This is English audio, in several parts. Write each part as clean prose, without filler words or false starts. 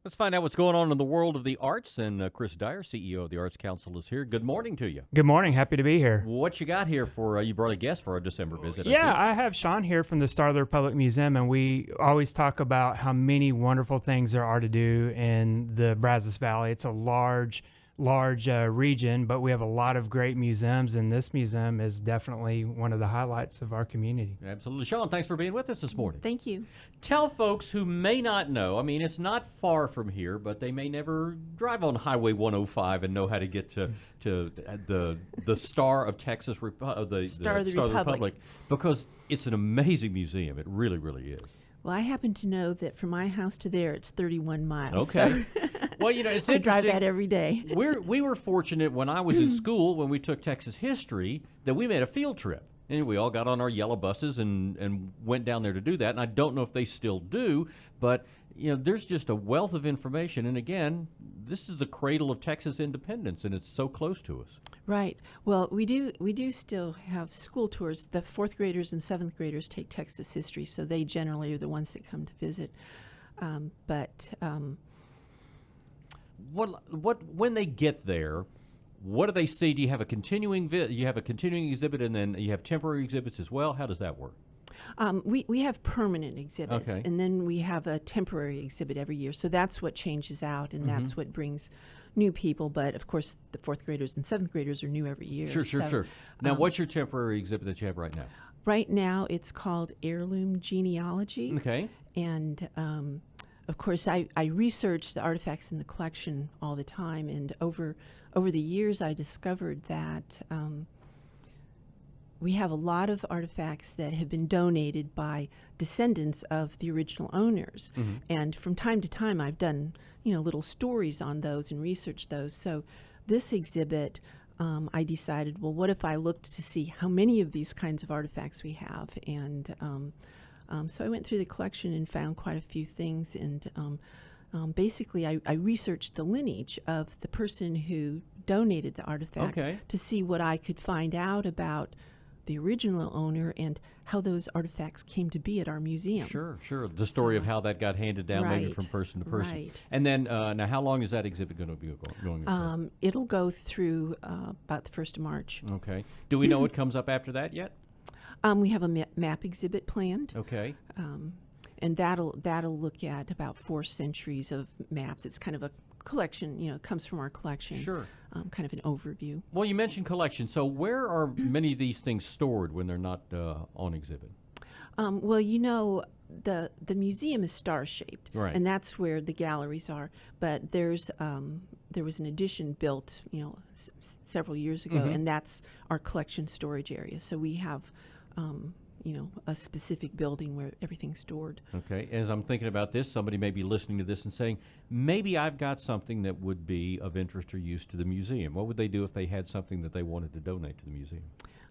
Let's find out what's going on in the world of the arts. And Chris Dyer, CEO of the Arts Council, is here. Good morning to you. Good morning. Happy to be here. What you got here for, you brought a guest for our December visit, I Yeah, see. I have Sean here from the Star of the Republic Museum, and we always talk about how many wonderful things there are to do in the Brazos Valley. It's a large region, but we have a lot of great museums, and this museum is definitely one of the highlights of our community. Absolutely. Sean, thanks for being with us this morning. Thank you. Tell folks who may not know, I mean, it's not far from here, but they may never drive on Highway 105 and know how to get to the Star of Texas, the Star of the Republic. because it's an amazing museum. It really, really is. Well, I happen to know that from my house to there, it's 31 miles. Okay. So Well, you know, it's I drive interesting. that every day. We were fortunate when I was in school, when we took Texas history, that we made a field trip. And we all got on our yellow buses and went down there to do that. And I don't know if they still do, but you know, there's just a wealth of information. And again, this is the cradle of Texas independence, and it's so close to us. Right. Well, we do still have school tours. The fourth graders and seventh graders take Texas history, so they generally are the ones that come to visit. But When they get there, what do they see? Do you have a continuing you have a continuing exhibit, and then you have temporary exhibits as well? How does that work? we have permanent exhibits, Okay. and then we have a temporary exhibit every year. So that's what changes out, and that's what brings new people. But of course, the fourth graders and seventh graders are new every year. Sure. Now, what's your temporary exhibit that you have right now? Right now, it's called Heirloom Genealogy. Okay. And of course, I research the artifacts in the collection all the time. And over the years, I discovered that we have a lot of artifacts that have been donated by descendants of the original owners. And from time to time, I've done little stories on those and researched those. So this exhibit, I decided, well, what if I looked to see how many of these kinds of artifacts we have? And so I went through the collection and found quite a few things. And basically, I researched the lineage of the person who donated the artifact to see what I could find out about the original owner and how those artifacts came to be at our museum. Sure. The story of how that got handed down maybe Right, from person to person. right. And then, now how long is that exhibit going to be going for? It'll go through about the 1st of March. Okay. Do we know what comes up after that yet? We have a map exhibit planned. Okay. And that'll look at about 4 centuries of maps. It's kind of a collection, it comes from our collection. Sure. Kind of an overview. Well, you mentioned collection. So where are many of these things stored when they're not on exhibit? Well, the museum is star-shaped, Right. and that's where the galleries are. But there was an addition built, several years ago, and that's our collection storage area. So we have a specific building where everything's stored. Okay. As I'm thinking about this, somebody may be listening to this and saying, maybe I've got something that would be of interest or use to the museum. What would they do if they had something that they wanted to donate to the museum?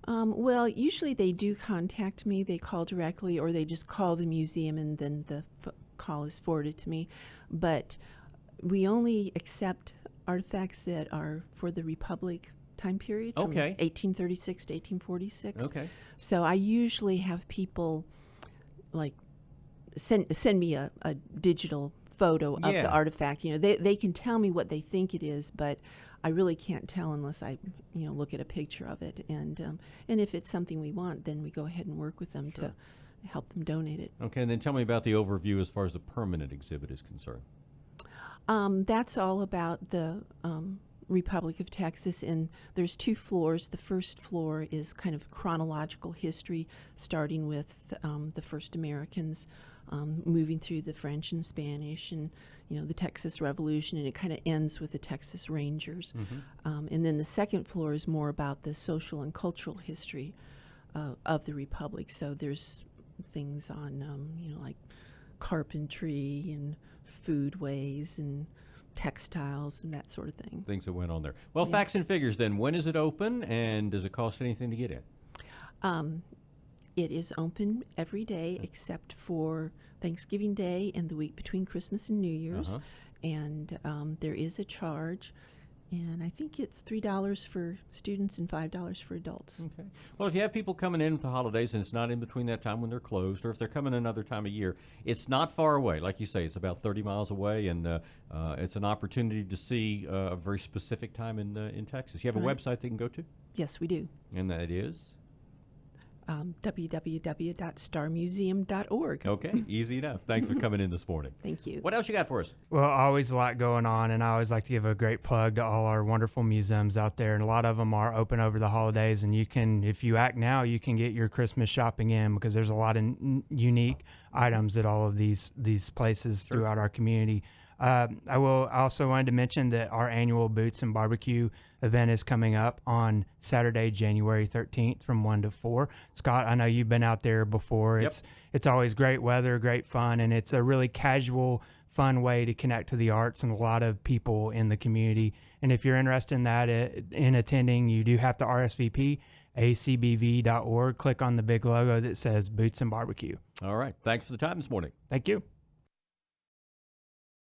Well, usually they do contact me. They call directly, or they just call the museum, and then the call is forwarded to me. But we only accept artifacts that are for the Republic time period, from Okay. 1836 to 1846. Okay. So I usually have people like send me a digital photo of Yeah. the artifact. They can tell me what they think it is, but I really can't tell unless I look at a picture of it. And if it's something we want, then we go ahead and work with them to help them donate it. Okay. And then tell me about the overview as far as the permanent exhibit is concerned. That's all about the Republic of Texas, and there's 2 floors. The first floor is kind of chronological history, starting with the first Americans, moving through the French and Spanish, and the Texas Revolution, and it kind of ends with the Texas Rangers. And then the second floor is more about the social and cultural history of the Republic. So there's things on like carpentry and foodways and textiles and that sort of thing. Things that went on there. Well, facts and figures then. When is it open, and does it cost anything to get in? It is open every day except for Thanksgiving Day and the week between Christmas and New Year's. And there is a charge. And I think it's $3 for students and $5 for adults. Okay. Well, if you have people coming in for the holidays and it's not in between that time when they're closed, or if they're coming another time of year, it's not far away. Like you say, it's about 30 miles away, and it's an opportunity to see a very specific time in Texas. You have a Right. website they can go to, Yes, we do. and that is? www.starmuseum.org. Okay, easy enough. Thanks for coming in this morning. Thank you. What else you got for us? Well, always a lot going on, and I always like to give a great plug to all our wonderful museums out there. And a lot of them are open over the holidays, and you can, if you act now, you can get your Christmas shopping in, because there's a lot of unique items at all of these places throughout our community. I will also wanted to mention that our annual Boots and Barbecue event is coming up on Saturday, January 13th from 1 to 4. Scott, I know you've been out there before. Yep. It's always great weather, great fun, and it's a really casual, fun way to connect to the arts and a lot of people in the community. And if you're interested in that, in attending, you do have to RSVP, acbv.org. Click on the big logo that says Boots and Barbecue. All right. Thanks for the time this morning. Thank you.